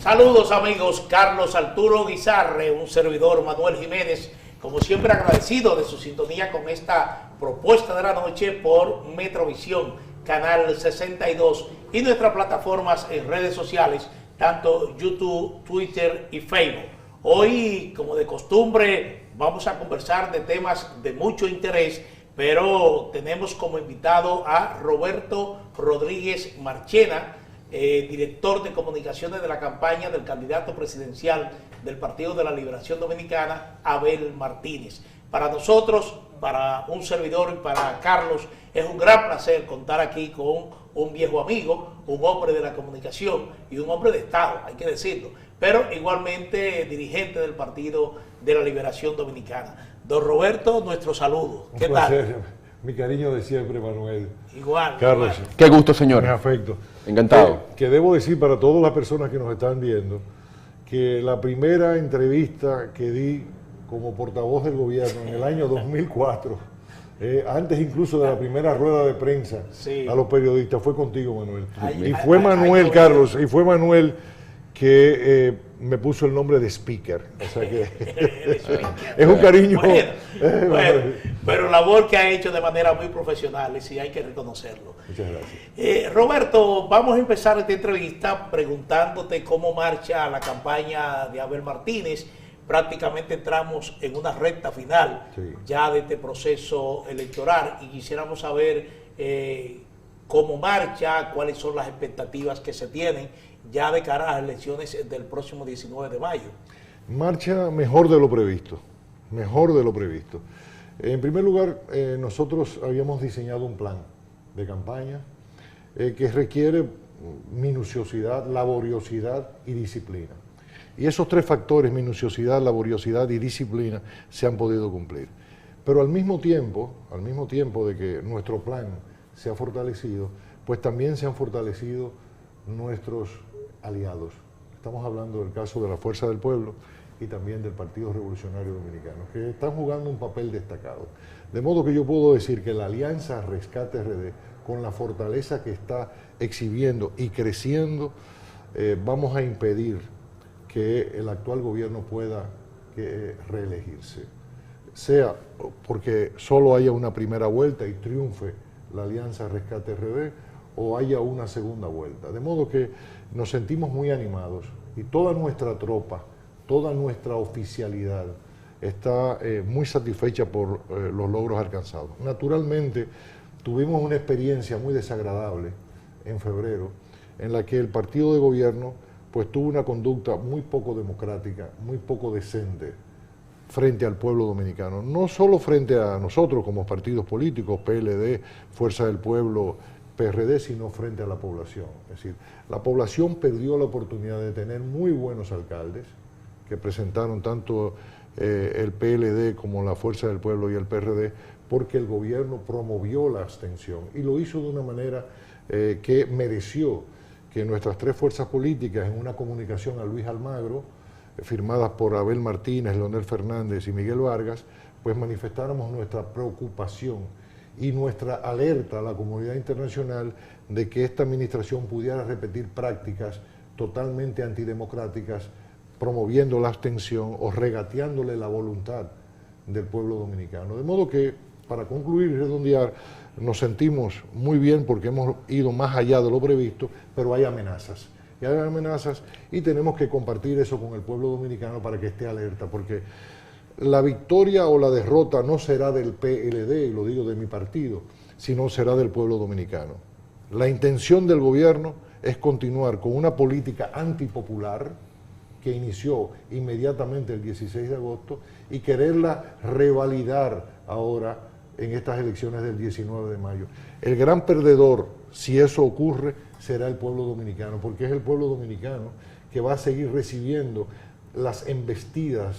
Saludos amigos, Carlos Arturo Guizarre, un servidor Manuel Jiménez, como siempre agradecido de su sintonía con esta propuesta de la noche por Metrovisión, Canal 62 y nuestras plataformas en redes sociales, tanto YouTube, Twitter y Facebook. Hoy, como de costumbre, vamos a conversar de temas de mucho interés, pero tenemos como invitado a Roberto Rodríguez Marchena, director de comunicaciones de la campaña del candidato presidencial del Partido de la Liberación Dominicana, Abel Martínez. Para nosotros, para un servidor y para Carlos, es un gran placer contar aquí con un viejo amigo, un hombre de la comunicación y un hombre de Estado, hay que decirlo, pero igualmente dirigente del Partido de la Liberación Dominicana. Don Roberto, nuestro saludo. ¿Qué tal? Mi cariño de siempre, Manuel. Igual. Carlos. Igual. Qué gusto, señor. Mi afecto. Encantado. Que debo decir para todas las personas que nos están viendo, que la primera entrevista que di como portavoz del gobierno en el año 2004, antes incluso de la primera rueda de prensa a los periodistas, fue contigo, Manuel. Y fue Manuel, Carlos, y fue Manuel que me puso el nombre de speaker. O sea que es un cariño. Bueno, pero labor que ha hecho de manera muy profesional y sí hay que reconocerlo. Muchas gracias. Roberto, vamos a empezar esta entrevista preguntándote cómo marcha la campaña de Abel Martínez. Prácticamente entramos en una recta final ya de este proceso electoral y quisiéramos saber cómo marcha, cuáles son las expectativas que se tienen ya de cara a las elecciones del próximo 19 de mayo. Marcha mejor de lo previsto, mejor de lo previsto. En primer lugar, nosotros habíamos diseñado un plan de campaña que requiere minuciosidad, laboriosidad y disciplina. Y esos tres factores, minuciosidad, laboriosidad y disciplina, se han podido cumplir. Pero al mismo tiempo de que nuestro plan se ha fortalecido, pues también se han fortalecido nuestros aliados. Estamos hablando del caso de la Fuerza del Pueblo y también del Partido Revolucionario Dominicano, que están jugando un papel destacado. De modo que yo puedo decir que la Alianza Rescate RD, con la fortaleza que está exhibiendo y creciendo, vamos a impedir que el actual gobierno pueda reelegirse. Sea porque solo haya una primera vuelta y triunfe la Alianza Rescate RD, o haya una segunda vuelta. De modo que nos sentimos muy animados y toda nuestra tropa, toda nuestra oficialidad está muy satisfecha por los logros alcanzados. Naturalmente, tuvimos una experiencia muy desagradable en febrero, en la que el partido de gobierno pues tuvo una conducta muy poco democrática, muy poco decente frente al pueblo dominicano. No solo frente a nosotros como partidos políticos, PLD, Fuerza del Pueblo, PRD, sino frente a la población. Es decir, la población perdió la oportunidad de tener muy buenos alcaldes que presentaron tanto el PLD como la Fuerza del Pueblo y el PRD, porque el gobierno promovió la abstención y lo hizo de una manera que mereció que nuestras tres fuerzas políticas, en una comunicación a Luis Almagro, firmadas por Abel Martínez, Leonel Fernández y Miguel Vargas, pues manifestáramos nuestra preocupación y nuestra alerta a la comunidad internacional de que esta administración pudiera repetir prácticas totalmente antidemocráticas, promoviendo la abstención o regateándole la voluntad del pueblo dominicano. De modo que, para concluir y redondear, nos sentimos muy bien porque hemos ido más allá de lo previsto, pero hay amenazas. Y hay amenazas y tenemos que compartir eso con el pueblo dominicano para que esté alerta, porque la victoria o la derrota no será del PLD, y lo digo de mi partido, sino será del pueblo dominicano. La intención del gobierno es continuar con una política antipopular que inició inmediatamente el 16 de agosto y quererla revalidar ahora en estas elecciones del 19 de mayo. El gran perdedor, si eso ocurre, será el pueblo dominicano, porque es el pueblo dominicano que va a seguir recibiendo las embestidas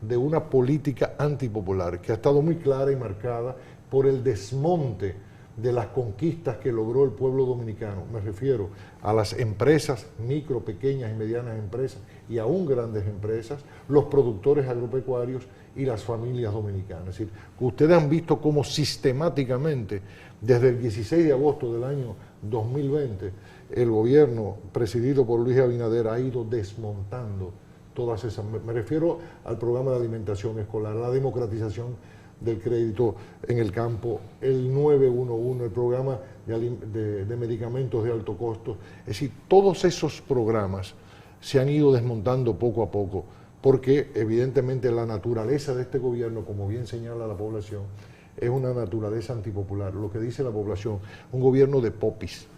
de una política antipopular que ha estado muy clara y marcada por el desmonte de las conquistas que logró el pueblo dominicano. Me refiero a las empresas, micro, pequeñas y medianas empresas, y aún grandes empresas, los productores agropecuarios y las familias dominicanas. Es decir, ustedes han visto cómo sistemáticamente, desde el 16 de agosto del año 2020, el gobierno presidido por Luis Abinader ha ido desmontando todas esas. Me refiero al programa de alimentación escolar, la democratización del crédito en el campo, el 911, el programa de medicamentos de alto costo. Es decir, todos esos programas se han ido desmontando poco a poco, porque evidentemente la naturaleza de este gobierno, como bien señala la población, es una naturaleza antipopular. Lo que dice la población, un gobierno de popis.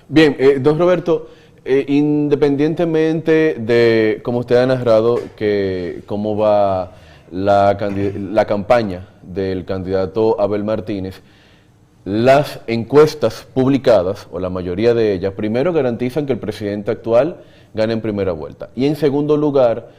Bien, don Roberto, independientemente de, como usted ha narrado, que cómo va la campaña del candidato Abel Martínez, las encuestas publicadas, o la mayoría de ellas, primero garantizan que el presidente actual gane en primera vuelta, y en segundo lugar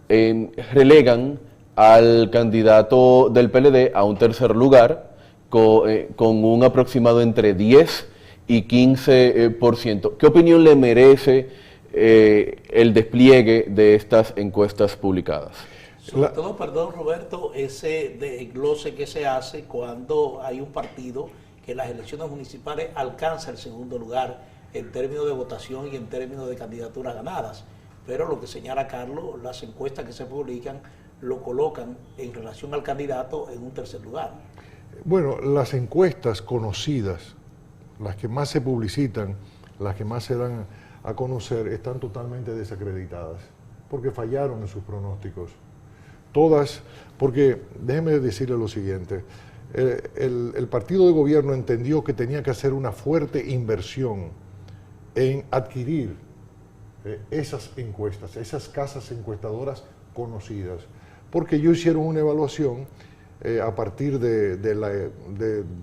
relegan al candidato del PLD a un tercer lugar con un aproximado entre 10 y 15%. ¿Qué opinión le merece el despliegue de estas encuestas publicadas? Sobre todo, perdón Roberto, ese desglose que se hace cuando hay un partido que en las elecciones municipales alcanza el segundo lugar en términos de votación y en términos de candidaturas ganadas. Pero lo que señala Carlos, las encuestas que se publican lo colocan en relación al candidato en un tercer lugar. Bueno, las encuestas conocidas, las que más se publicitan, las que más se dan a conocer, están totalmente desacreditadas, porque fallaron en sus pronósticos. Todas, porque déjeme decirle lo siguiente, el partido de gobierno entendió que tenía que hacer una fuerte inversión en adquirir esas encuestas, esas casas encuestadoras conocidas, porque ellos hicieron una evaluación a partir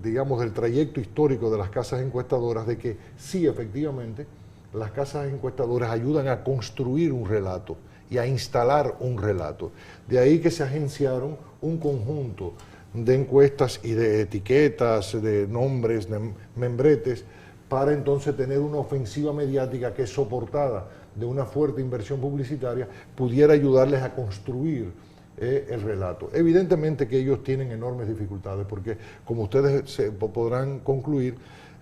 digamos, del trayecto histórico de las casas encuestadoras, de que sí, efectivamente, las casas encuestadoras ayudan a construir un relato y a instalar un relato. De ahí que se agenciaron un conjunto de encuestas y de etiquetas, de nombres, de membretes, para entonces tener una ofensiva mediática que, soportada de una fuerte inversión publicitaria, pudiera ayudarles a construir el relato. Evidentemente que ellos tienen enormes dificultades, porque como ustedes podrán concluir,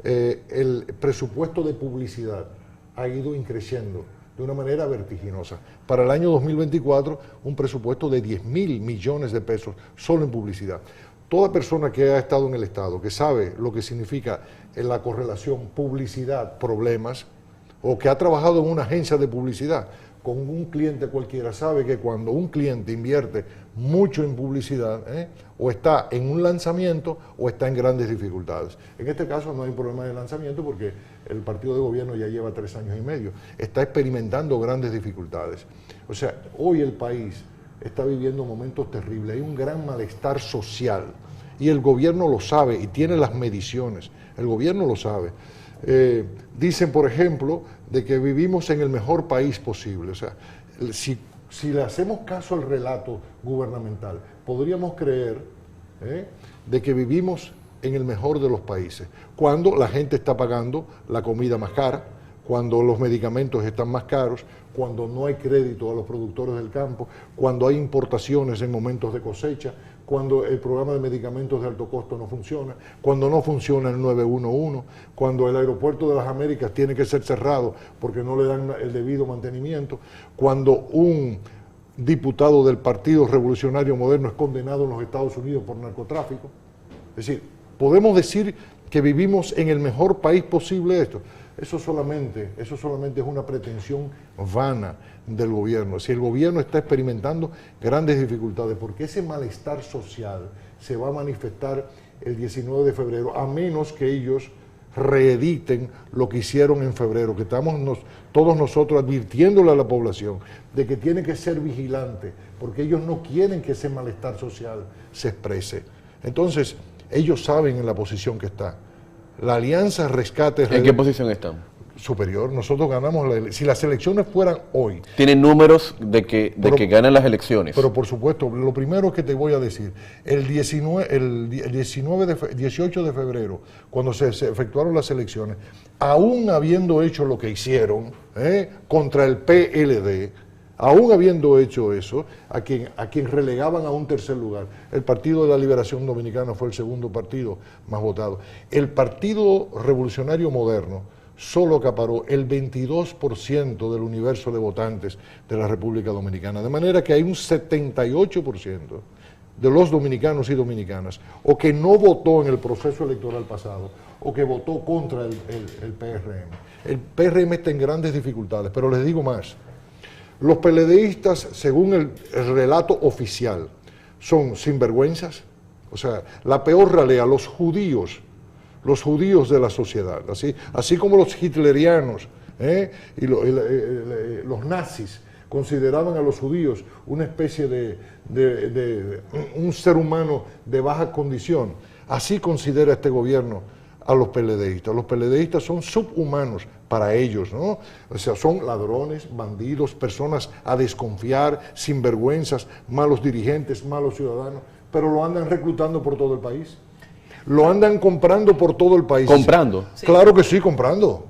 el presupuesto de publicidad ha ido increciendo de una manera vertiginosa. Para el año 2024, un presupuesto de 10.000 millones de pesos solo en publicidad. Toda persona que ha estado en el Estado, que sabe lo que significa la correlación publicidad-problemas, o que ha trabajado en una agencia de publicidad con un cliente cualquiera, sabe que cuando un cliente invierte mucho en publicidad, o está en un lanzamiento o está en grandes dificultades. En este caso no hay problema de lanzamiento, porque el partido de gobierno ya lleva 3 años y medio, está experimentando grandes dificultades. O sea, hoy el país está viviendo momentos terribles, hay un gran malestar social, y el gobierno lo sabe y tiene las mediciones, el gobierno lo sabe. Dicen, por ejemplo, de que vivimos en el mejor país posible. O sea, si le hacemos caso al relato gubernamental, podríamos creer de que vivimos en el mejor de los países, cuando la gente está pagando la comida más cara, cuando los medicamentos están más caros, cuando no hay crédito a los productores del campo, cuando hay importaciones en momentos de cosecha, cuando el programa de medicamentos de alto costo no funciona, cuando no funciona el 911, cuando el aeropuerto de las Américas tiene que ser cerrado porque no le dan el debido mantenimiento, cuando un diputado del Partido Revolucionario Moderno es condenado en los Estados Unidos por narcotráfico. Es decir, podemos decir que vivimos en el mejor país posible esto. Eso solamente es una pretensión vana del gobierno. Si el gobierno está experimentando grandes dificultades, porque ese malestar social se va a manifestar el 19 de febrero, a menos que ellos reediten lo que hicieron en febrero, que estamos todos nosotros advirtiéndole a la población de que tiene que ser vigilante, porque ellos no quieren que ese malestar social se exprese. Entonces, ellos saben en la posición que está. La Alianza Rescate... ¿En qué posición están? superior. Nosotros ganamos, si las elecciones fueran hoy. Tienen números de que ganan las elecciones. Pero por supuesto, lo primero que te voy a decir, el 18 de febrero, cuando se efectuaron las elecciones, aún habiendo hecho lo que hicieron contra el PLD, aún habiendo hecho eso, a quien relegaban a un tercer lugar, el Partido de la Liberación Dominicana fue el segundo partido más votado. El Partido Revolucionario Moderno solo acaparó el 22% del universo de votantes de la República Dominicana, de manera que hay un 78% de los dominicanos y dominicanas, o que no votó en el proceso electoral pasado, o que votó contra el PRM. El PRM está en grandes dificultades, pero les digo más. Los PLDistas, según el relato oficial, son sinvergüenzas, o sea, la peor ralea, los judíos de la sociedad, así como los hitlerianos y los nazis consideraban a los judíos una especie de un ser humano de baja condición, así considera este gobierno a los PLDistas. Los PLDistas son subhumanos para ellos, ¿no? O sea, son ladrones, bandidos, personas a desconfiar, sinvergüenzas, malos dirigentes, malos ciudadanos, pero lo andan reclutando por todo el país. Lo andan comprando por todo el país. ¿Comprando? Sí. Claro que sí, comprando.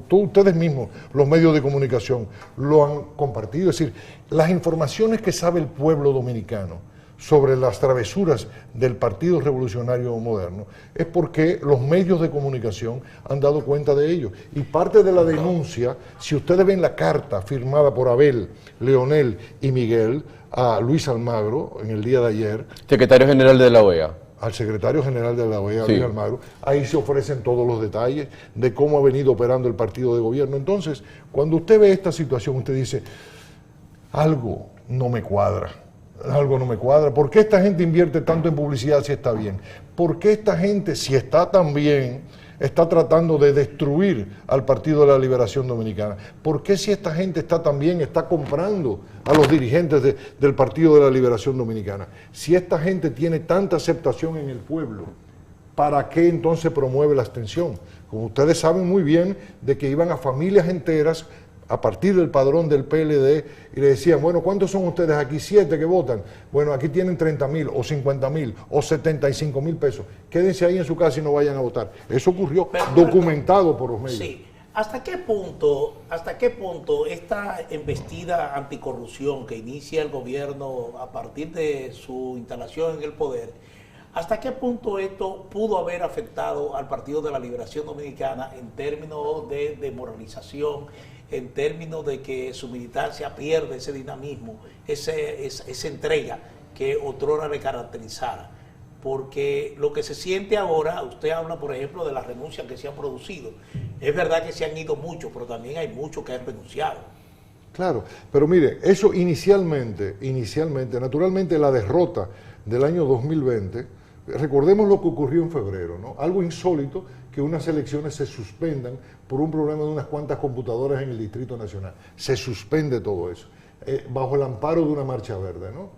Ustedes mismos, los medios de comunicación, lo han compartido. Es decir, las informaciones que sabe el pueblo dominicano sobre las travesuras del Partido Revolucionario Moderno es porque los medios de comunicación han dado cuenta de ello. Y parte de la denuncia, si ustedes ven la carta firmada por Abel, Leonel y Miguel a Luis Almagro en el día de ayer, secretario general de la OEA, al secretario general de la OEA, sí, Luis Almagro, ahí se ofrecen todos los detalles de cómo ha venido operando el partido de gobierno. Entonces, cuando usted ve esta situación, usted dice, algo no me cuadra. ¿Por qué esta gente invierte tanto en publicidad si está bien? ¿Por qué esta gente, si está tan bien, está tratando de destruir al Partido de la Liberación Dominicana? ¿Por qué si esta gente está tan bien, está comprando a los dirigentes del Partido de la Liberación Dominicana? Si esta gente tiene tanta aceptación en el pueblo, ¿para qué entonces promueve la abstención? Como ustedes saben muy bien de que iban a familias enteras a partir del padrón del PLD y le decían, bueno, ¿cuántos son ustedes aquí? 7 que votan. Bueno, aquí tienen 30,000 o 50,000 o 75,000 pesos. Quédense ahí en su casa y no vayan a votar. Eso ocurrió, documentado por los medios. Sí. ¿Hasta qué punto esta embestida anticorrupción que inicia el gobierno a partir de su instalación en el poder, hasta qué punto esto pudo haber afectado al Partido de la Liberación Dominicana en términos de demoralización, en términos de que su militancia pierde ese dinamismo, esa entrega que otrora le caracterizara? Porque lo que se siente ahora, usted habla por ejemplo de las renuncias que se han producido, es verdad que se han ido muchos, pero también hay muchos que han renunciado. Claro, pero mire, eso inicialmente, naturalmente la derrota del año 2020, recordemos lo que ocurrió en febrero, ¿no? Algo insólito, que unas elecciones se suspendan por un problema de unas cuantas computadoras en el Distrito Nacional. Se suspende todo eso, bajo el amparo de una marcha verde, ¿no?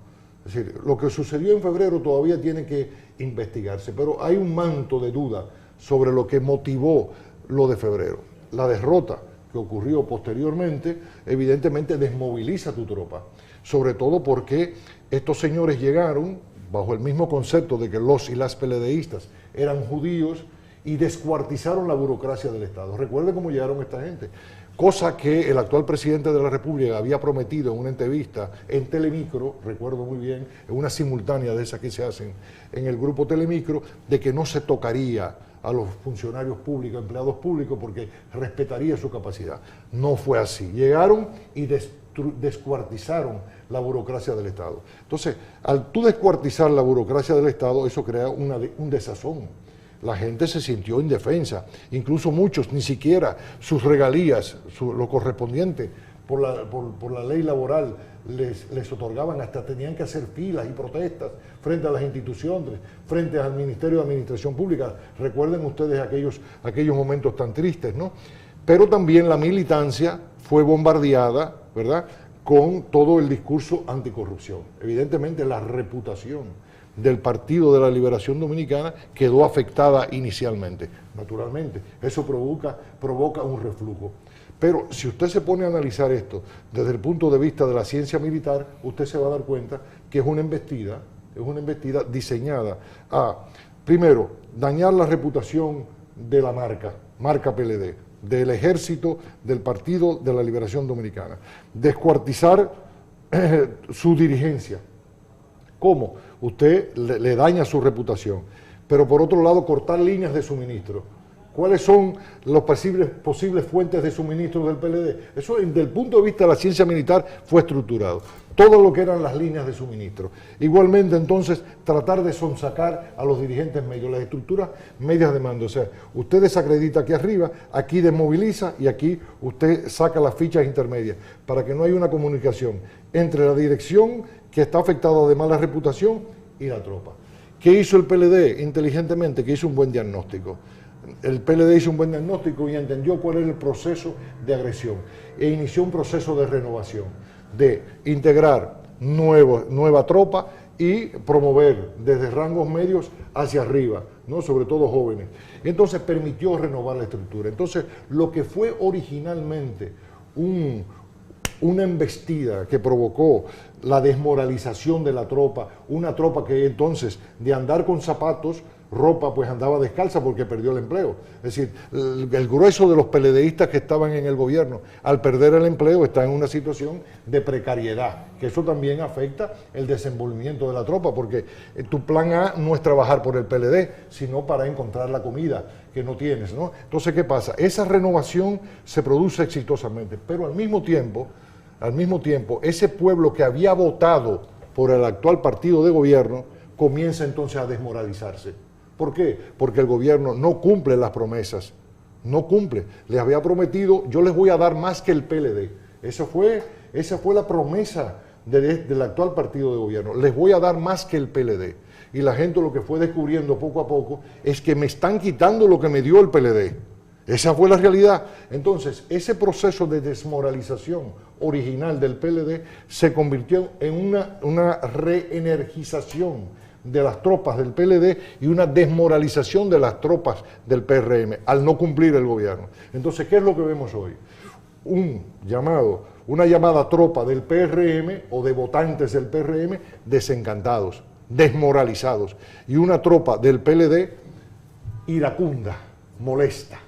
Es decir, lo que sucedió en febrero todavía tiene que investigarse, pero hay un manto de duda sobre lo que motivó lo de febrero. La derrota que ocurrió posteriormente, evidentemente desmoviliza tu tropa, sobre todo porque estos señores llegaron bajo el mismo concepto de que los y las PLDistas eran judíos y descuartizaron la burocracia del Estado. Recuerde cómo llegaron esta gente, cosa que el actual presidente de la República había prometido en una entrevista en Telemicro, recuerdo muy bien, en una simultánea de esas que se hacen en el grupo Telemicro, de que no se tocaría a los funcionarios públicos, empleados públicos, porque respetaría su capacidad. No fue así. Llegaron y descuartizaron la burocracia del Estado. Entonces, al tú descuartizar la burocracia del Estado, eso crea un desazón. La gente se sintió indefensa, incluso muchos ni siquiera sus regalías, lo correspondiente por la ley laboral les otorgaban, hasta tenían que hacer filas y protestas frente a las instituciones, frente al Ministerio de Administración Pública. Recuerden ustedes aquellos momentos tan tristes, ¿no? Pero también la militancia fue bombardeada, ¿verdad?, con todo el discurso anticorrupción. Evidentemente la reputación del Partido de la Liberación Dominicana quedó afectada inicialmente. Naturalmente, eso provoca un reflujo. Pero si usted se pone a analizar esto desde el punto de vista de la ciencia militar, usted se va a dar cuenta que es una embestida diseñada a, primero, dañar la reputación de la marca PLD, del ejército del Partido de la Liberación Dominicana, descuartizar su dirigencia. ¿Cómo? Usted le daña su reputación, pero por otro lado cortar líneas de suministro. ¿Cuáles son las posibles fuentes de suministro del PLD? Eso, desde el punto de vista de la ciencia militar, fue estructurado. Todo lo que eran las líneas de suministro. Igualmente, entonces, tratar de sonsacar a los dirigentes medios, las estructuras medias de mando. O sea, usted desacredita aquí arriba, aquí desmoviliza y aquí usted saca las fichas intermedias para que no haya una comunicación entre la dirección que está afectada de mala reputación y la tropa. ¿Qué hizo el PLD? Inteligentemente, que hizo un buen diagnóstico. El PLD hizo un buen diagnóstico y entendió cuál era el proceso de agresión e inició un proceso de renovación, de integrar nueva tropa y promover desde rangos medios hacia arriba, ¿no? Sobre todo jóvenes. Y entonces permitió renovar la estructura. Entonces, lo que fue originalmente una embestida que provocó la desmoralización de la tropa, una tropa que entonces de andar con zapatos, ropa, pues andaba descalza porque perdió el empleo. Es decir, el grueso de los PLDistas que estaban en el gobierno, al perder el empleo, está en una situación de precariedad, que eso también afecta el desenvolvimiento de la tropa, porque tu plan A no es trabajar por el PLD, sino para encontrar la comida que no tienes, ¿no? Entonces, ¿qué pasa? Esa renovación se produce exitosamente, pero al mismo tiempo, ese pueblo que había votado por el actual partido de gobierno comienza entonces a desmoralizarse. ¿Por qué? Porque el gobierno no cumple las promesas, no cumple. Les había prometido, yo les voy a dar más que el PLD. Esa fue la promesa del actual partido de gobierno. Les voy a dar más que el PLD. Y la gente lo que fue descubriendo poco a poco es que me están quitando lo que me dio el PLD. Esa fue la realidad. Entonces, ese proceso de desmoralización original del PLD se convirtió en una reenergización de las tropas del PLD y una desmoralización de las tropas del PRM al no cumplir el gobierno. Entonces, ¿qué es lo que vemos hoy? Una llamada tropa del PRM o de votantes del PRM desencantados, desmoralizados, y una tropa del PLD iracunda, molesta,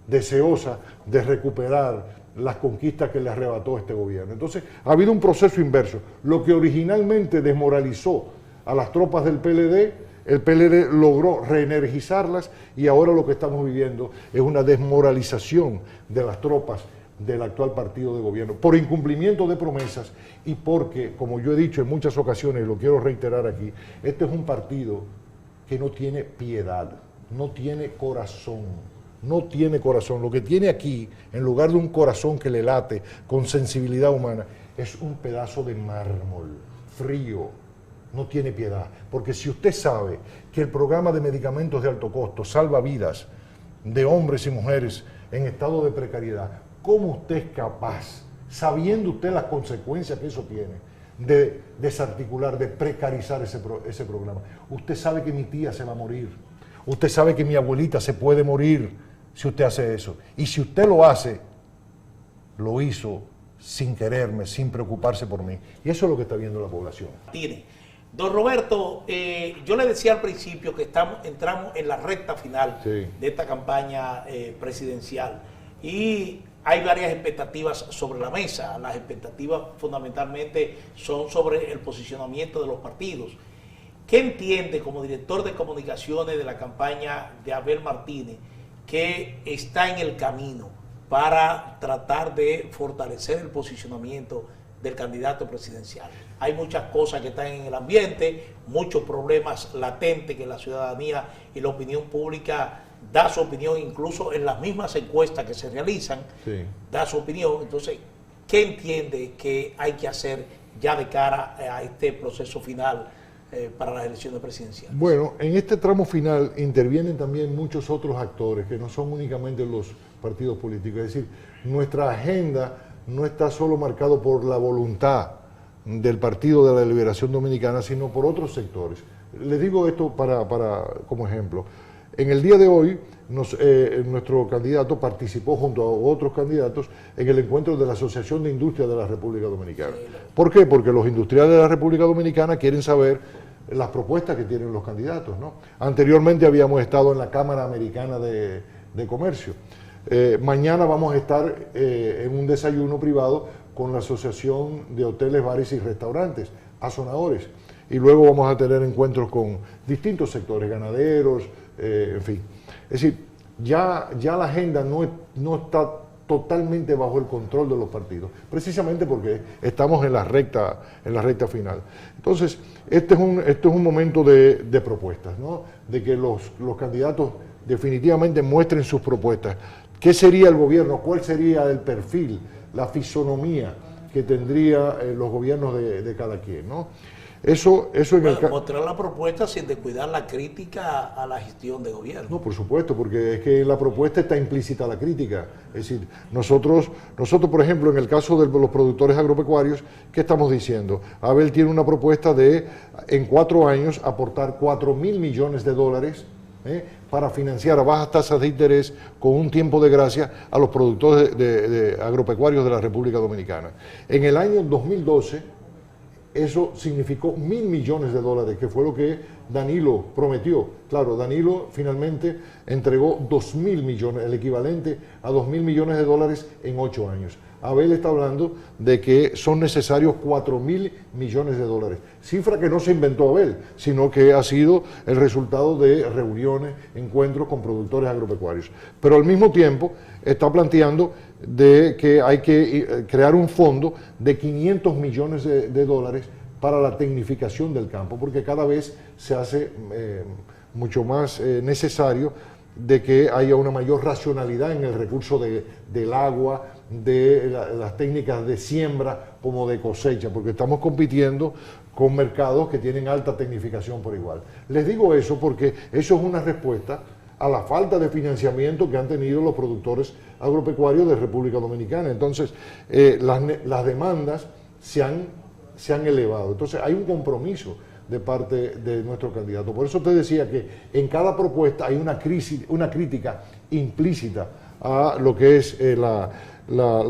deseosa de recuperar las conquistas que le arrebató este gobierno. Entonces, ha habido un proceso inverso. Lo que originalmente desmoralizó a las tropas del PLD, el PLD logró reenergizarlas y ahora lo que estamos viviendo es una desmoralización de las tropas del actual partido de gobierno por incumplimiento de promesas y porque, como yo he dicho en muchas ocasiones y lo quiero reiterar aquí, este es un partido que no tiene piedad, no tiene corazón. No tiene corazón. Lo que tiene aquí, en lugar de un corazón que le late con sensibilidad humana, es un pedazo de mármol frío. No tiene piedad. Porque si usted sabe que el programa de medicamentos de alto costo salva vidas de hombres y mujeres en estado de precariedad, ¿cómo usted es capaz, sabiendo usted las consecuencias que eso tiene, de desarticular, de precarizar ese programa? Usted sabe que mi tía se va a morir. Usted sabe que mi abuelita se puede morir si usted hace eso. Y si usted lo hace, lo hizo sin quererme, sin preocuparse por mí. Y eso es lo que está viendo la población. Don Roberto, yo le decía al principio que entramos en la recta final de esta campaña presidencial y hay varias expectativas sobre la mesa. Las expectativas fundamentalmente son sobre el posicionamiento de los partidos. ¿Qué entiende como director de comunicaciones de la campaña de Abel Martínez que está en el camino para tratar de fortalecer el posicionamiento del candidato presidencial? Hay muchas cosas que están en el ambiente, muchos problemas latentes que la ciudadanía y la opinión pública da su opinión, incluso en las mismas encuestas que se realizan, da su opinión. Entonces, ¿qué entiende que hay que hacer ya de cara a este proceso final para las elecciones presidenciales? Bueno, en este tramo final intervienen también muchos otros actores que no son únicamente los partidos políticos. Es decir, nuestra agenda no está solo marcado por la voluntad del Partido de la Liberación Dominicana, sino por otros sectores. Les digo esto como ejemplo. En el día de hoy, nuestro candidato participó junto a otros candidatos en el encuentro de la Asociación de Industria de la República Dominicana. ¿Por qué? Porque los industriales de la República Dominicana quieren saber las propuestas que tienen los candidatos, ¿no? Anteriormente habíamos estado en la Cámara Americana de Comercio. Mañana vamos a estar en un desayuno privado con la Asociación de Hoteles, Bares y Restaurantes, Azonadores. Y luego vamos a tener encuentros con distintos sectores, ganaderos, en fin. Es decir, ya la agenda no está totalmente bajo el control de los partidos, precisamente porque estamos en la recta final. Entonces, este es un momento de propuestas, ¿no? De que los candidatos definitivamente muestren sus propuestas. ¿Qué sería el gobierno? ¿Cuál sería el perfil, la fisonomía que tendría los gobiernos de cada quien, ¿no? Eso en el mostrar la propuesta sin descuidar la crítica a la gestión de gobierno. No, por supuesto, porque es que en la propuesta está implícita la crítica. Es decir, nosotros, por ejemplo, en el caso de los productores agropecuarios, ¿qué estamos diciendo? Abel tiene una propuesta de, en 4 años, aportar 4.000 millones de dólares para financiar a bajas tasas de interés con un tiempo de gracia a los productores de agropecuarios de la República Dominicana. En el año 2012, eso significó 1.000 millones de dólares, que fue lo que Danilo prometió. Claro, Danilo finalmente entregó 2.000 millones, el equivalente a 2.000 millones de dólares en 8 años. Abel está hablando de que son necesarios 4.000 millones de dólares. Cifra que no se inventó Abel, sino que ha sido el resultado de reuniones, encuentros con productores agropecuarios. Pero al mismo tiempo está planteando de que hay que crear un fondo de 500 millones de dólares para la tecnificación del campo, porque cada vez se hace mucho más necesario de que haya una mayor racionalidad en el recurso del agua, de las técnicas de siembra como de cosecha, porque estamos compitiendo con mercados que tienen alta tecnificación por igual. Les digo eso porque eso es una respuesta a la falta de financiamiento que han tenido los productores agropecuarios de República Dominicana. Entonces, las demandas se han elevado. Entonces, hay un compromiso de parte de nuestro candidato. Por eso te decía que en cada propuesta hay una crítica implícita a lo que es la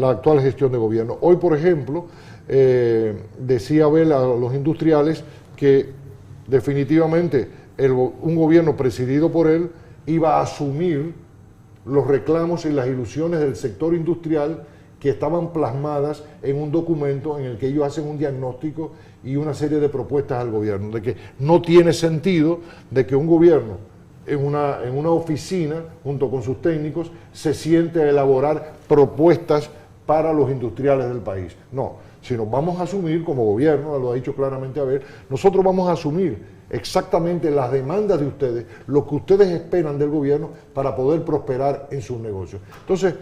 actual gestión de gobierno. Hoy, por ejemplo, decía Abel a los industriales que definitivamente un gobierno presidido por él iba a asumir los reclamos y las ilusiones del sector industrial que estaban plasmadas en un documento en el que ellos hacen un diagnóstico y una serie de propuestas al gobierno, de que no tiene sentido de que un gobierno en una oficina, junto con sus técnicos, se siente a elaborar propuestas para los industriales del país. No, sino vamos a asumir como gobierno, lo ha dicho claramente Abel, nosotros vamos a asumir exactamente las demandas de ustedes, lo que ustedes esperan del gobierno para poder prosperar en sus negocios. Entonces,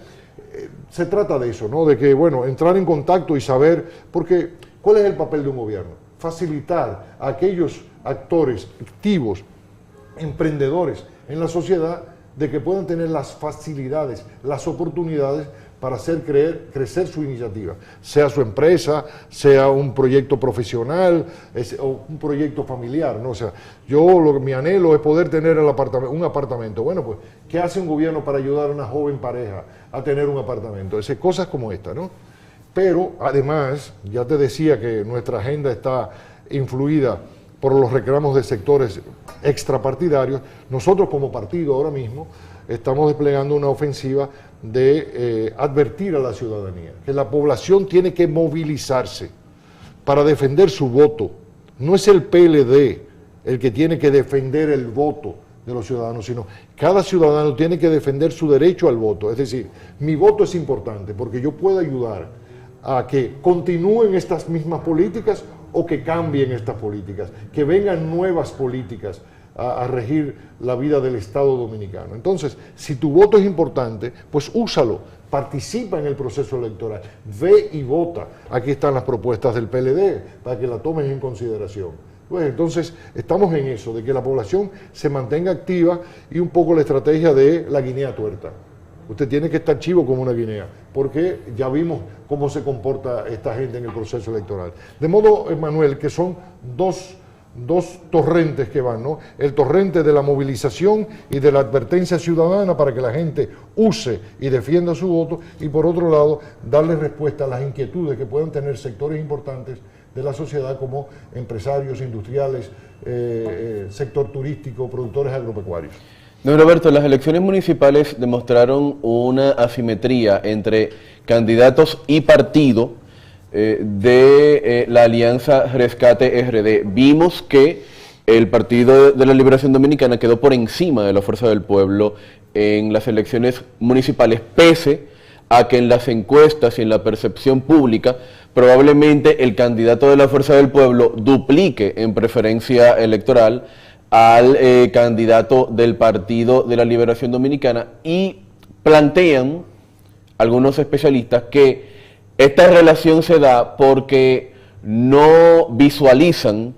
se trata de eso, ¿no? De que, bueno, entrar en contacto y saber, porque ¿cuál es el papel de un gobierno? Facilitar a aquellos actores activos, emprendedores en la sociedad, de que puedan tener las facilidades, las oportunidades para hacer crecer su iniciativa, sea su empresa, sea un proyecto profesional o un proyecto familiar, ¿no? O sea, mi anhelo es poder tener un apartamento. Bueno, pues, ¿qué hace un gobierno para ayudar a una joven pareja a tener un apartamento? Cosas como esta, ¿no? Pero, además, ya te decía que nuestra agenda está influida por los reclamos de sectores extrapartidarios. Nosotros como partido ahora mismo estamos desplegando una ofensiva de advertir a la ciudadanía que la población tiene que movilizarse para defender su voto. No es el PLD el que tiene que defender el voto de los ciudadanos, sino cada ciudadano tiene que defender su derecho al voto. Es decir, mi voto es importante porque yo puedo ayudar a que continúen estas mismas políticas o que cambien estas políticas, que vengan nuevas políticas a regir la vida del Estado dominicano. Entonces, si tu voto es importante, pues úsalo, participa en el proceso electoral, ve y vota. Aquí están las propuestas del PLD para que la tomes en consideración. Pues entonces, estamos en eso, de que la población se mantenga activa y un poco la estrategia de la guinea tuerta. Usted tiene que estar chivo como una guinea, porque ya vimos cómo se comporta esta gente en el proceso electoral. De modo, Manuel, que son dos dos torrentes que van, ¿no? El torrente de la movilización y de la advertencia ciudadana para que la gente use y defienda su voto, y por otro lado, darle respuesta a las inquietudes que puedan tener sectores importantes de la sociedad como empresarios, industriales, sector turístico, productores agropecuarios. Don Roberto, las elecciones municipales demostraron una asimetría entre candidatos y partido de la Alianza Rescate RD. Vimos que el Partido de la Liberación Dominicana quedó por encima de la Fuerza del Pueblo en las elecciones municipales, pese a que en las encuestas y en la percepción pública probablemente el candidato de la Fuerza del Pueblo duplique en preferencia electoral al candidato del Partido de la Liberación Dominicana, y plantean algunos especialistas que esta relación se da porque no visualizan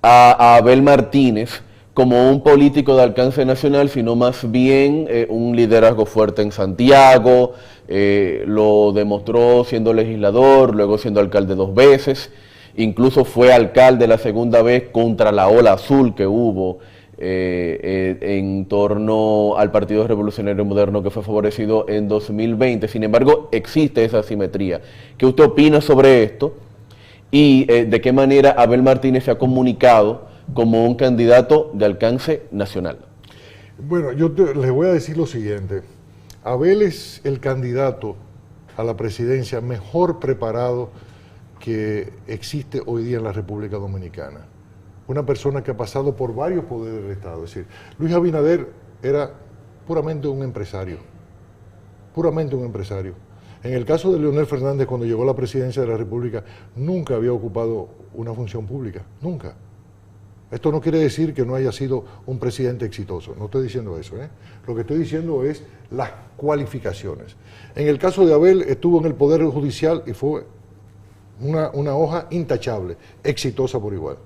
a Abel Martínez como un político de alcance nacional, sino más bien un liderazgo fuerte en Santiago. Lo demostró siendo legislador, luego siendo alcalde 2 veces, incluso fue alcalde la segunda vez contra la ola azul que hubo en torno al Partido Revolucionario Moderno, que fue favorecido en 2020. Sin embargo, existe esa asimetría. ¿Qué usted opina sobre esto? ¿Y de qué manera Abel Martínez se ha comunicado como un candidato de alcance nacional? Bueno, les voy a decir lo siguiente. Abel es el candidato a la presidencia mejor preparado que existe hoy día en la República Dominicana. Una persona que ha pasado por varios poderes del Estado. Es decir, Luis Abinader era puramente un empresario. Puramente un empresario. En el caso de Leonel Fernández, cuando llegó a la presidencia de la República, nunca había ocupado una función pública. Nunca. Esto no quiere decir que no haya sido un presidente exitoso. No estoy diciendo eso, ¿eh? Lo que estoy diciendo es las cualificaciones. En el caso de Abel, estuvo en el Poder Judicial y fue una hoja intachable, exitosa por igual.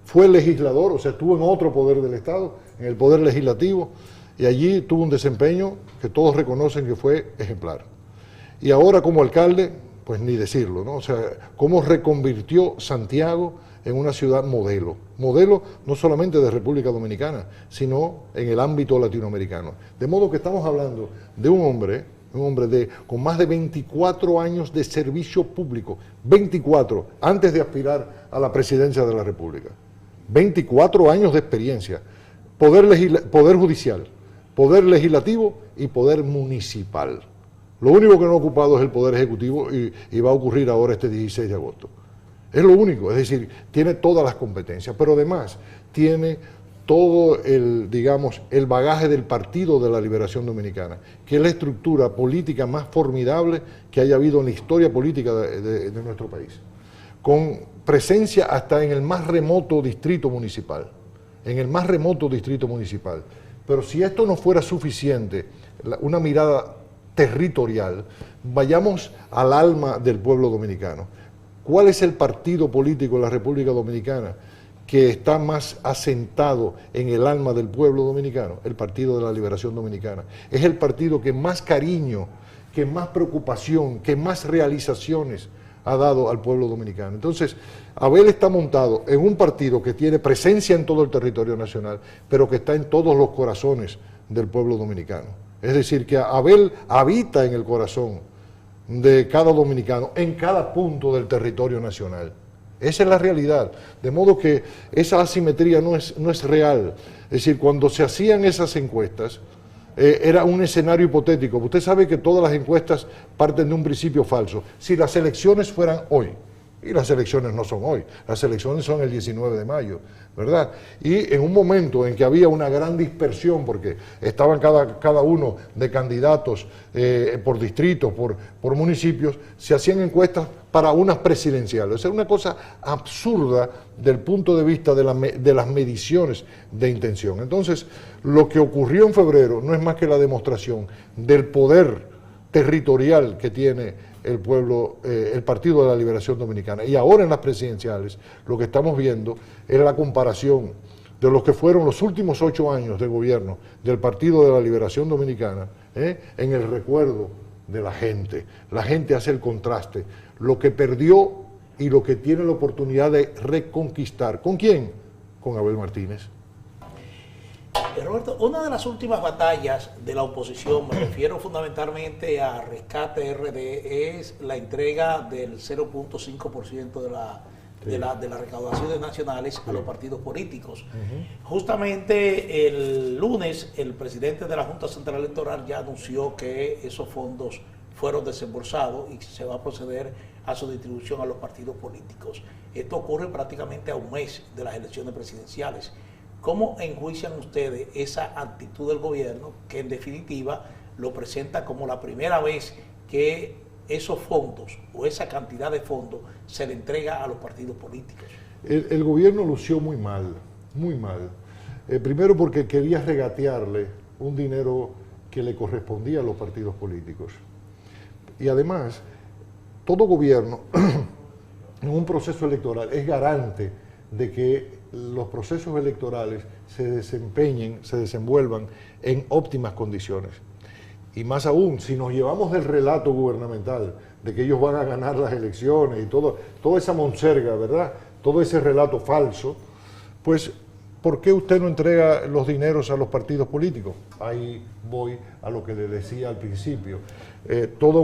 Fue legislador, o sea, estuvo en otro poder del Estado, en el Poder Legislativo, y allí tuvo un desempeño que todos reconocen que fue ejemplar. Y ahora como alcalde, pues ni decirlo, ¿no? O sea, cómo reconvirtió Santiago en una ciudad modelo. Modelo no solamente de República Dominicana, sino en el ámbito latinoamericano. De modo que estamos hablando de un hombre con más de 24 años de servicio público, 24, antes de aspirar a la presidencia de la República. 24 años de experiencia, poder judicial, poder legislativo y poder municipal. Lo único que no ha ocupado es el poder ejecutivo y va a ocurrir ahora este 16 de agosto. Es lo único, es decir, tiene todas las competencias, pero además tiene todo el bagaje del Partido de la Liberación Dominicana, que es la estructura política más formidable que haya habido en la historia política de nuestro país, con presencia hasta en el más remoto distrito municipal, Pero si esto no fuera suficiente, una mirada territorial, vayamos al alma del pueblo dominicano. ¿Cuál es el partido político de la República Dominicana que está más asentado en el alma del pueblo dominicano? El Partido de la Liberación Dominicana. Es el partido que más cariño, que más preocupación, que más realizaciones ha dado al pueblo dominicano. Entonces, Abel está montado en un partido que tiene presencia en todo el territorio nacional, pero que está en todos los corazones del pueblo dominicano. Es decir, que Abel habita en el corazón de cada dominicano, en cada punto del territorio nacional. Esa es la realidad, de modo que esa asimetría no es real. Es decir, cuando se hacían esas encuestas, era un escenario hipotético. Usted sabe que todas las encuestas parten de un principio falso. Si las elecciones fueran hoy, y las elecciones no son hoy, las elecciones son el 19 de mayo, ¿verdad? Y en un momento en que había una gran dispersión, porque estaban cada uno de candidatos por distritos, por municipios, se hacían encuestas para unas presidenciales. O sea, una cosa absurda del punto de vista de las mediciones de intención. Entonces, lo que ocurrió en febrero no es más que la demostración del poder territorial que tiene el pueblo, el Partido de la Liberación Dominicana. Y ahora en las presidenciales lo que estamos viendo es la comparación de los que fueron los últimos 8 años de gobierno del Partido de la Liberación Dominicana en el recuerdo de la gente. La gente hace el contraste. Lo que perdió y lo que tiene la oportunidad de reconquistar. ¿Con quién? Con Abel Martínez. Roberto, una de las últimas batallas de la oposición, me refiero fundamentalmente a Rescate RD, es la entrega del 0.5% de las recaudaciones nacionales a los partidos políticos. Justamente el lunes el presidente de la Junta Central Electoral ya anunció que esos fondos fueron desembolsados y se va a proceder a su distribución a los partidos políticos. Esto ocurre prácticamente a un mes de las elecciones presidenciales. ¿Cómo enjuician ustedes esa actitud del gobierno que en definitiva lo presenta como la primera vez que esos fondos o esa cantidad de fondos se le entrega a los partidos políticos? El gobierno lució muy mal, muy mal. Primero porque quería regatearle un dinero que le correspondía a los partidos políticos. Y además, todo gobierno en un proceso electoral es garante de que los procesos electorales se desenvuelvan en óptimas condiciones. Y más aún, si nos llevamos del relato gubernamental de que ellos van a ganar las elecciones y toda esa monserga, ¿verdad? Todo ese relato falso, pues, ¿por qué usted no entrega los dineros a los partidos políticos? Ahí voy a lo que le decía al principio. Toda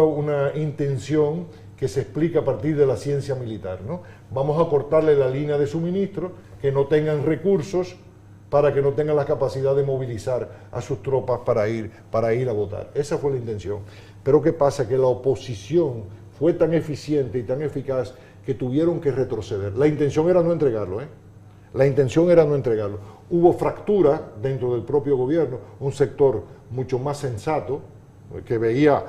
una intención que se explica a partir de la ciencia militar, ¿no? Vamos a cortarle la línea de suministro, que no tengan recursos, para que no tengan la capacidad de movilizar a sus tropas para ir a votar. Esa fue la intención. Pero ¿qué pasa? Que la oposición fue tan eficiente y tan eficaz que tuvieron que retroceder. La intención era no entregarlo, ¿eh? La intención era no entregarlo. Hubo fractura dentro del propio gobierno, un sector mucho más sensato, que veía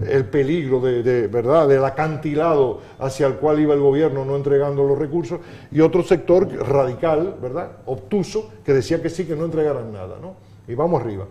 el peligro ¿verdad?, del acantilado hacia el cual iba el gobierno no entregando los recursos, y otro sector radical, ¿verdad?, obtuso, que decía que sí, que no entregaran nada, ¿no? Y vamos arriba.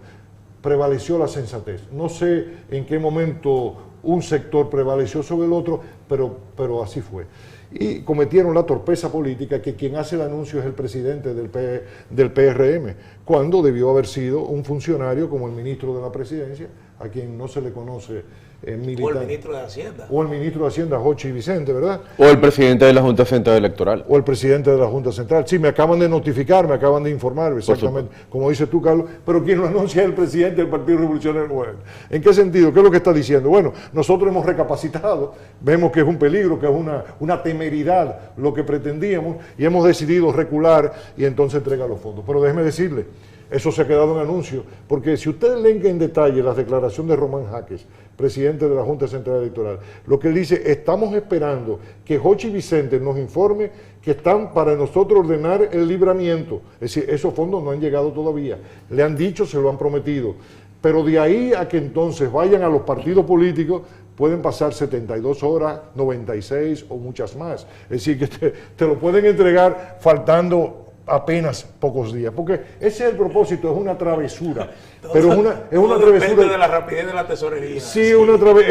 Prevaleció la sensatez. No sé en qué momento un sector prevaleció sobre el otro, pero así fue. Y cometieron la torpeza política que quien hace el anuncio es el presidente del PRM, cuando debió haber sido un funcionario como el ministro de la Presidencia, a quien no se le conoce militar. O el ministro de Hacienda. O el ministro de Hacienda, Jochi Vicente, ¿verdad? O el presidente de la Junta Central Electoral. O el presidente de la Junta Central. Sí, me acaban de notificar, me acaban de informar, exactamente, como dices tú, Carlos, pero quien lo anuncia es el presidente del Partido Revolucionario Moderno. ¿En qué sentido? ¿Qué es lo que está diciendo? Bueno, nosotros hemos recapacitado, vemos que es un peligro, que es una temeridad lo que pretendíamos, y hemos decidido recular y entonces entregar los fondos. Pero déjeme decirle, eso se ha quedado en anuncio, porque si ustedes leen en detalle la declaración de Román Jaques, presidente de la Junta Central Electoral, lo que él dice: estamos esperando que Jochi Vicente nos informe que están para nosotros ordenar el libramiento. Es decir, esos fondos no han llegado todavía. Le han dicho, se lo han prometido. Pero de ahí a que entonces vayan a los partidos políticos, pueden pasar 72 horas, 96 o muchas más. Es decir, que te lo pueden entregar faltando apenas pocos días, porque ese es el propósito, es una travesura, pero es una travesura depende de la rapidez de la tesorería. Sí, es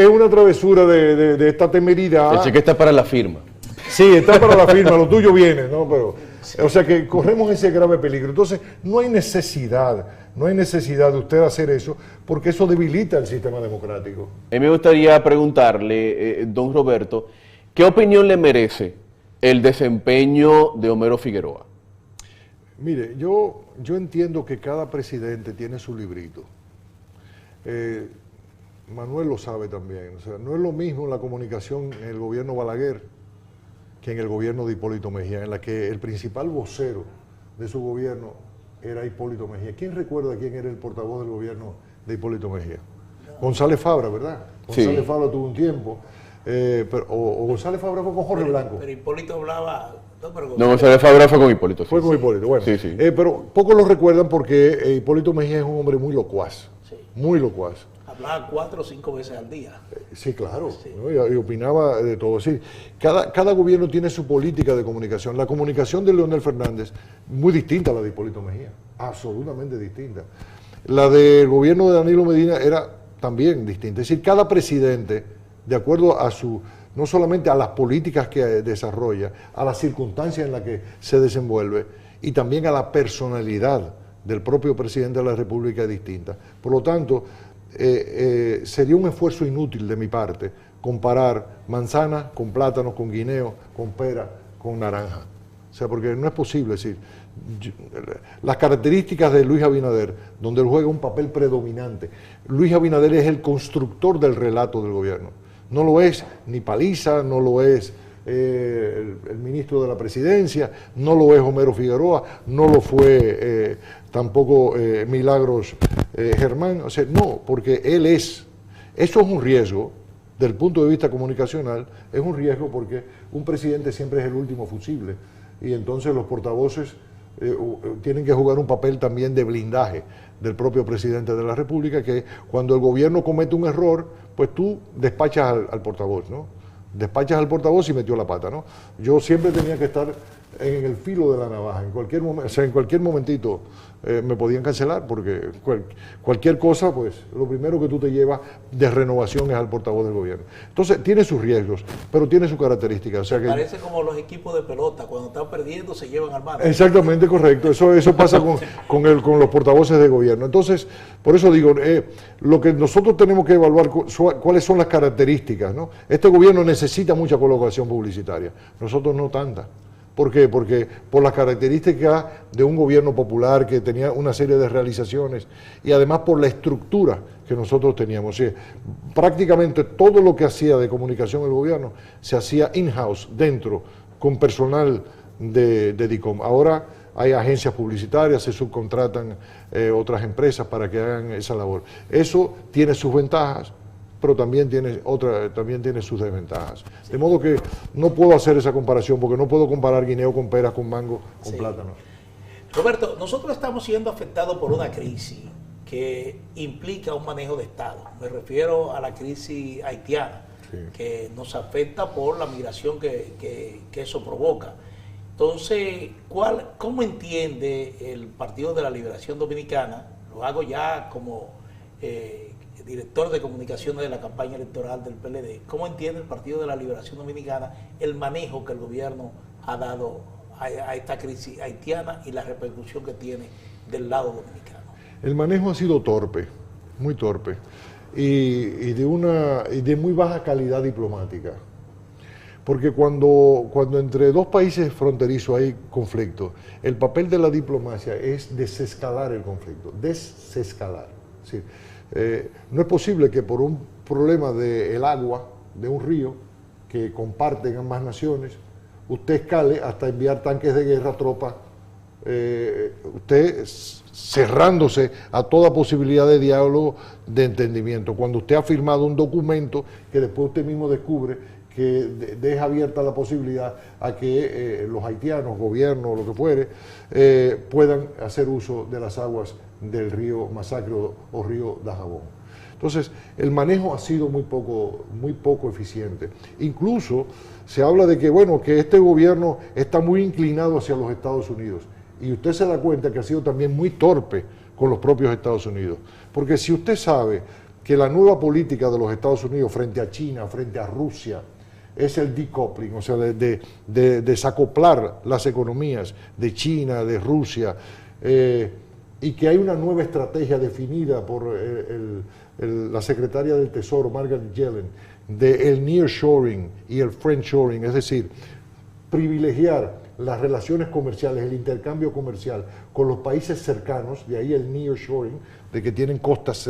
una travesura de esta temeridad. El cheque está para la firma. Sí, está para la firma, lo tuyo viene, ¿no? Pero, o sea que corremos ese grave peligro. Entonces, no hay necesidad de usted hacer eso, porque eso debilita el sistema democrático. A mí me gustaría preguntarle, don Roberto, ¿qué opinión le merece el desempeño de Homero Figueroa? Mire, yo entiendo que cada presidente tiene su librito. Manuel lo sabe también. O sea, no es lo mismo la comunicación en el gobierno Balaguer que en el gobierno de Hipólito Mejía, en la que el principal vocero de su gobierno era Hipólito Mejía. ¿Quién recuerda quién era el portavoz del gobierno de Hipólito Mejía? González Fabra, ¿verdad? González Sí. Fabra tuvo un tiempo. O González Fabra fue con Jorge Blanco. Pero Hipólito hablaba... No, González Fabra fue con Hipólito. Fue con Hipólito, bueno. Sí, sí. Pero pocos lo recuerdan porque Hipólito Mejía es un hombre muy locuaz. Sí. Muy locuaz. Hablaba 4 o 5 veces al día. Sí, claro, Sí. ¿no? Y opinaba de todo. Sí, cada gobierno tiene su política de comunicación. La comunicación de Leonel Fernández, muy distinta a la de Hipólito Mejía, absolutamente distinta. La del gobierno de Danilo Medina era también distinta. Es decir, cada presidente, de acuerdo a no solamente a las políticas que desarrolla, a las circunstancias en las que se desenvuelve, y también a la personalidad del propio presidente de la República, es distinta. Por lo tanto, sería un esfuerzo inútil de mi parte comparar manzana con plátano, con guineo, con pera, con naranja. O sea, porque no es posible decir, las características de Luis Abinader, donde él juega un papel predominante. Luis Abinader es el constructor del relato del gobierno. No lo es ni Paliza, no lo es el ministro de la presidencia, no lo es Homero Figueroa, no lo fue tampoco Milagros Germán. O sea, no, porque él es. Eso es un riesgo. Del punto de vista comunicacional, es un riesgo porque un presidente siempre es el último fusible y entonces los portavoces tienen que jugar un papel también de blindaje del propio presidente de la República, que cuando el gobierno comete un error, pues tú despachas al portavoz, ¿no? Despachas al portavoz y metió la pata, ¿no? Yo siempre tenía que estar en el filo de la navaja, en cualquier momento, o sea, en cualquier momentito me podían cancelar, porque cualquier cosa, pues lo primero que tú te llevas de renovación es al portavoz del gobierno. Entonces, tiene sus riesgos, pero tiene sus características. O sea que, parece como los equipos de pelota, cuando están perdiendo se llevan al mano. Exactamente, correcto. Eso pasa con los portavoces de gobierno. Entonces, por eso digo, lo que nosotros tenemos que evaluar, cuáles son las características, ¿no? Este gobierno necesita mucha colocación publicitaria, nosotros no tanta. ¿Por qué? Porque por las características de un gobierno popular que tenía una serie de realizaciones y además por la estructura que nosotros teníamos. O sea, prácticamente todo lo que hacía de comunicación el gobierno se hacía in-house, dentro, con personal de DICOM. Ahora hay agencias publicitarias, se subcontratan otras empresas para que hagan esa labor. Eso tiene sus ventajas, pero también tiene sus desventajas. De modo que no puedo hacer esa comparación, porque no puedo comparar guineo con peras, con mango, con plátano. Roberto, nosotros estamos siendo afectados por una crisis que implica un manejo de Estado. Me refiero a la crisis haitiana, sí, que nos afecta por la migración que eso provoca. Entonces, ¿cómo entiende el Partido de la Liberación Dominicana? Lo hago ya como director de comunicaciones de la campaña electoral del PLD. ¿Cómo entiende el Partido de la Liberación Dominicana el manejo que el gobierno ha dado a esta crisis haitiana y la repercusión que tiene del lado dominicano? El manejo ha sido torpe, muy torpe, y de muy baja calidad diplomática. Porque cuando entre dos países fronterizos hay conflicto, el papel de la diplomacia es desescalar el conflicto, desescalar. Es decir, no es posible que por un problema del agua de un río que comparten ambas naciones, usted escale hasta enviar tanques de guerra, tropas, usted cerrándose a toda posibilidad de diálogo, de entendimiento. Cuando usted ha firmado un documento que después usted mismo descubre que deja abierta la posibilidad a que los haitianos, gobierno o lo que fuere, puedan hacer uso de las aguas del río Masacre o río Dajabón. Entonces, el manejo ha sido muy poco eficiente. Incluso se habla de que, bueno, que este gobierno está muy inclinado hacia los Estados Unidos. Y usted se da cuenta que ha sido también muy torpe con los propios Estados Unidos. Porque si usted sabe que la nueva política de los Estados Unidos frente a China, frente a Rusia, es el decoupling, o sea, de desacoplar las economías de China, de Rusia, y que hay una nueva estrategia definida por la secretaria del Tesoro, Margaret Yellen, del nearshoring y el friendshoring, es decir, privilegiar las relaciones comerciales, el intercambio comercial con los países cercanos, de ahí el nearshoring, de que tienen costas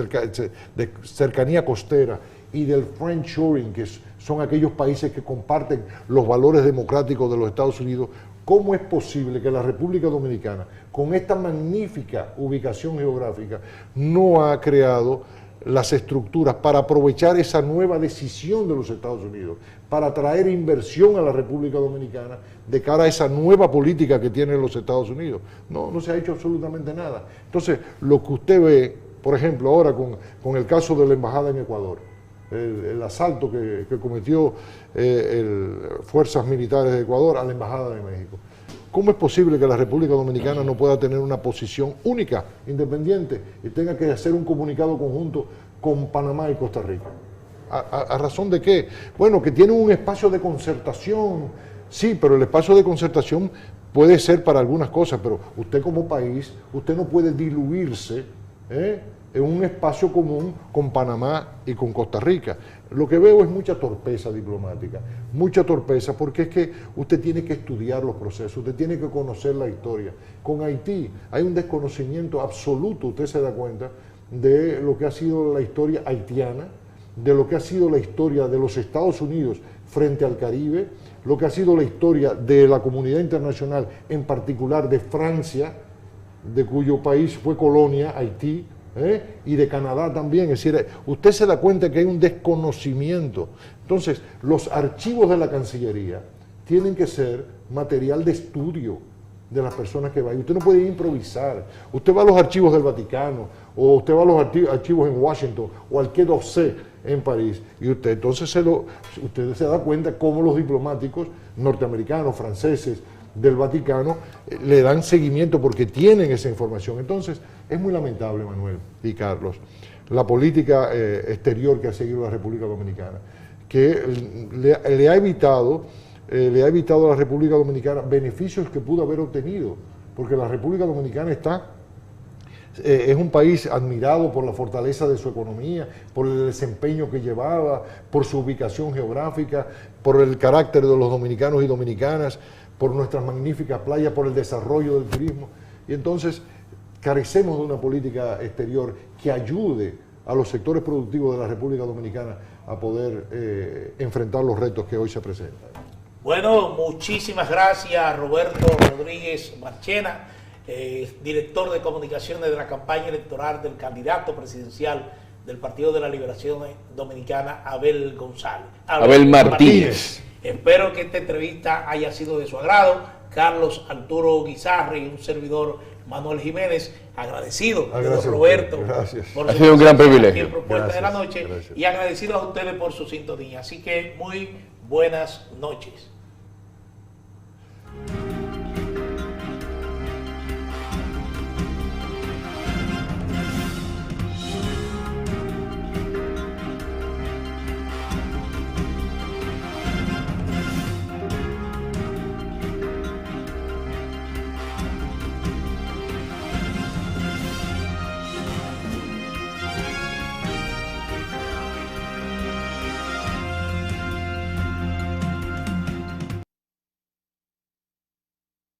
de cercanía costera, y del friendshoring, que son aquellos países que comparten los valores democráticos de los Estados Unidos. ¿Cómo es posible que la República Dominicana, con esta magnífica ubicación geográfica, no ha creado las estructuras para aprovechar esa nueva decisión de los Estados Unidos, para atraer inversión a la República Dominicana de cara a esa nueva política que tienen los Estados Unidos? No se ha hecho absolutamente nada. Entonces, lo que usted ve, por ejemplo, ahora con el caso de la embajada en Ecuador, el asalto que cometió fuerzas militares de Ecuador a la embajada de México. ¿Cómo es posible que la República Dominicana no pueda tener una posición única, independiente, y tenga que hacer un comunicado conjunto con Panamá y Costa Rica? ¿A razón de qué? Bueno, que tienen un espacio de concertación, sí, pero el espacio de concertación puede ser para algunas cosas, pero usted como país, usted no puede diluirse en un espacio común con Panamá y con Costa Rica. Lo que veo es mucha torpeza diplomática, mucha torpeza, porque es que usted tiene que estudiar los procesos, usted tiene que conocer la historia. Con Haití hay un desconocimiento absoluto, usted se da cuenta, de lo que ha sido la historia haitiana, de lo que ha sido la historia de los Estados Unidos frente al Caribe, lo que ha sido la historia de la comunidad internacional, en particular de Francia, de cuyo país fue colonia, Haití, y de Canadá también. Es decir, usted se da cuenta que hay un desconocimiento. Entonces, los archivos de la Cancillería tienen que ser material de estudio de las personas que vayan. Usted no puede improvisar. Usted va a los archivos del Vaticano, o usted va a los archivos en Washington, o al Quai d'Orsay en París, y usted entonces usted se da cuenta cómo los diplomáticos norteamericanos, franceses, del Vaticano, le dan seguimiento porque tienen esa información. Entonces, es muy lamentable, Manuel y Carlos, la política exterior que ha seguido la República Dominicana, que le ha evitado a la República Dominicana beneficios que pudo haber obtenido, porque la República Dominicana es un país admirado por la fortaleza de su economía, por el desempeño que llevaba, por su ubicación geográfica, por el carácter de los dominicanos y dominicanas, por nuestras magníficas playas, por el desarrollo del turismo. Y entonces carecemos de una política exterior que ayude a los sectores productivos de la República Dominicana a poder enfrentar los retos que hoy se presentan. Bueno, muchísimas gracias, Roberto Rodríguez Marchena, director de comunicaciones de la campaña electoral del candidato presidencial del Partido de la Liberación Dominicana, Abel Martínez. Espero que esta entrevista haya sido de su agrado. Carlos Arturo Guizarre y un servidor, Manuel Jiménez, agradecido de don Roberto. Gracias. Ha sido un gran privilegio. En Propuesta de la Noche, y agradecido a ustedes por su sintonía. Así que muy buenas noches.